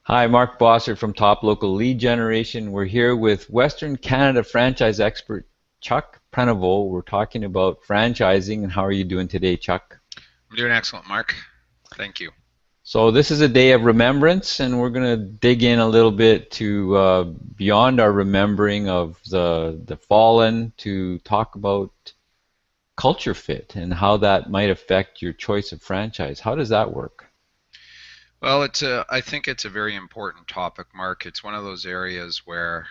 Hi, Mark Bossert from Top Local Lead Generation. We're here with Western Canada franchise expert Chuck Prenevost. We're talking about franchising, and how are you doing today, Chuck? I'm doing excellent, Mark. Thank you. So this is a day of remembrance, and we're going to dig in a little bit to beyond our remembering of the fallen to talk about culture fit and how that might affect your choice of franchise. How does that work? Well, I think it's a very important topic, Mark. It's one of those areas where,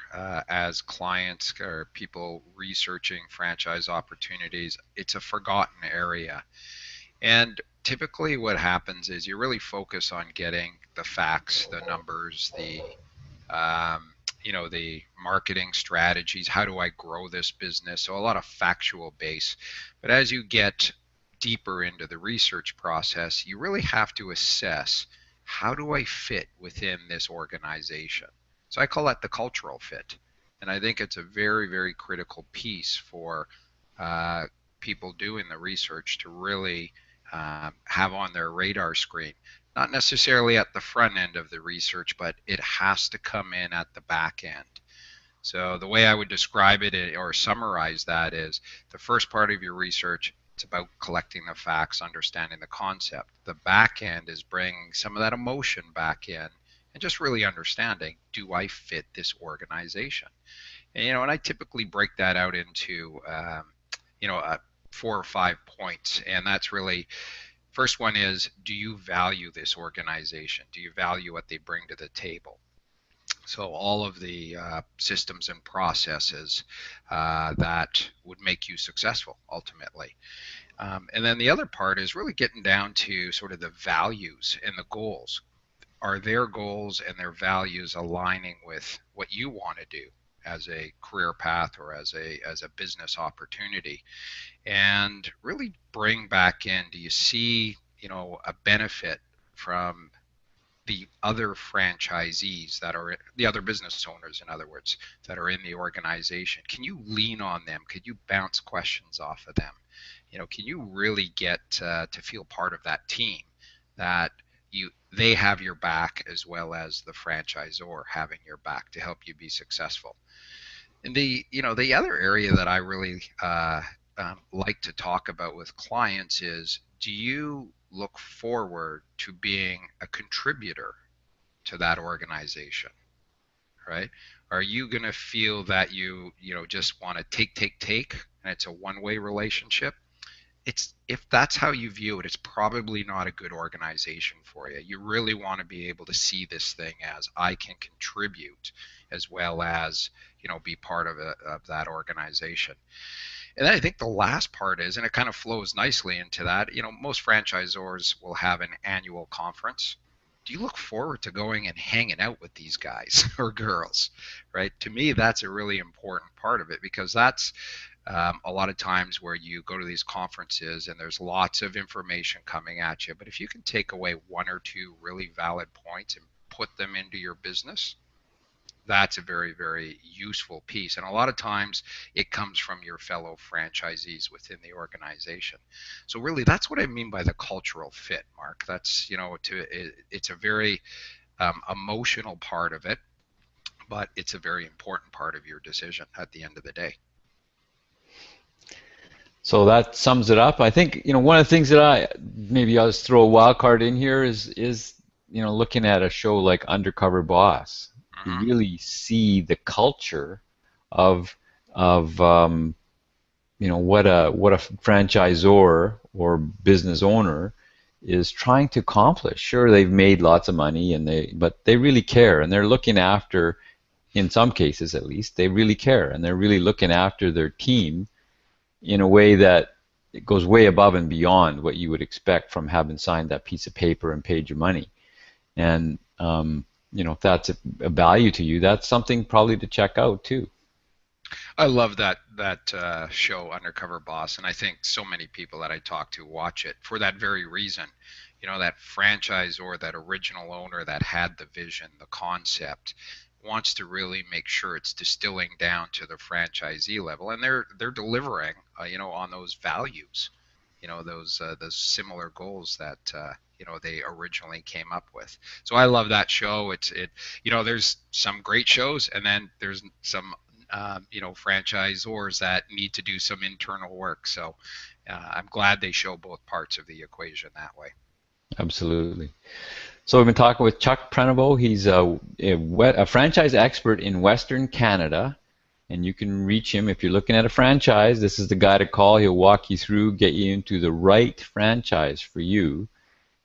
as clients or people researching franchise opportunities, it's a forgotten area. And typically, what happens is you really focus on getting the facts, the numbers, um, the marketing strategies. How do I grow this business? So a lot of factual base. But as you get deeper into the research process, you really have to assess how do I fit within this organization. So I call that the cultural fit. And I think it's a very, very critical piece for uh, people doing the research to really have on their radar screen. Not necessarily at the front end of the research, but it has to come in at the back end. So the way I would describe it or summarize that is the first part of your research, it's about collecting the facts, understanding the concept. The back end is bringing some of that emotion back in and just really understanding, do I fit this organization? And I typically break that out into, you know, uh, 4 or 5 points. And that's really, first one is, do you value this organization? Do you value what they bring to the table? So all of the systems and processes that would make you successful ultimately. And then the other part is really getting down to sort of the values and the goals. Are their goals and their values aligning with what you want to do as a career path or as a business opportunity? And really bring back in, do you see, a benefit from the other franchisees that are the other business owners, in other words, that are in the organization? Can you lean on them? Could you bounce questions off of them? Can you really get to feel part of that team, that they have your back as well as the franchisor having your back to help you be successful? And the other area that I really like to talk about with clients is, do you look forward to being a contributor to that organization, right? Are you going to feel that you just want to take, and it's a one-way relationship? It's If that's how you view it, it's probably not a good organization for you. You really want to be able to see this thing as, I can contribute as well as be part of that organization. And then I think the last part is, and it kind of flows nicely into that, most franchisors will have an annual conference. Do you look forward to going and hanging out with these guys or girls, right? To me, that's a really important part of it, because that's a lot of times where you go to these conferences and there's lots of information coming at you. But if you can take away one or two really valid points and put them into your business, that's a very, very useful piece. And a lot of times it comes from your fellow franchisees within the organization. So really, that's what I mean by the cultural fit, Mark. That's, it's a very emotional part of it, but it's a very important part of your decision at the end of the day. So that sums it up. I think, one of the things that maybe I'll just throw a wild card in here is looking at a show like Undercover Boss. You Hmm. really see the culture of of what a franchisor or business owner is trying to accomplish. Sure, they've made lots of money but they really care, and they're looking after, in some cases at least, they really care, and they're really looking after their team in a way that it goes way above and beyond what you would expect from having signed that piece of paper and paid your money. And if that's a value to you, that's something probably to check out too. I love that show, Undercover Boss, and I think so many people that I talk to watch it for that very reason. That franchise or that original owner that had the vision, the concept, wants to really make sure it's distilling down to the franchisee level, and they're delivering, on those values. those similar goals that they originally came up with. So I love that show. There's some great shows, and then there's some franchisors that need to do some internal work. So I'm glad they show both parts of the equation that way. Absolutely. So we've been talking with Chuck Prenevost. He's a franchise expert in Western Canada, and you can reach him if you're looking at a franchise. This is the guy to call. He'll walk you through, get you into the right franchise for you.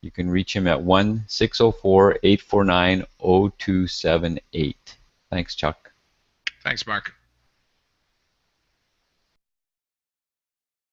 You can reach him at 1-604-849-0278. Thanks, Chuck. Thanks, Mark.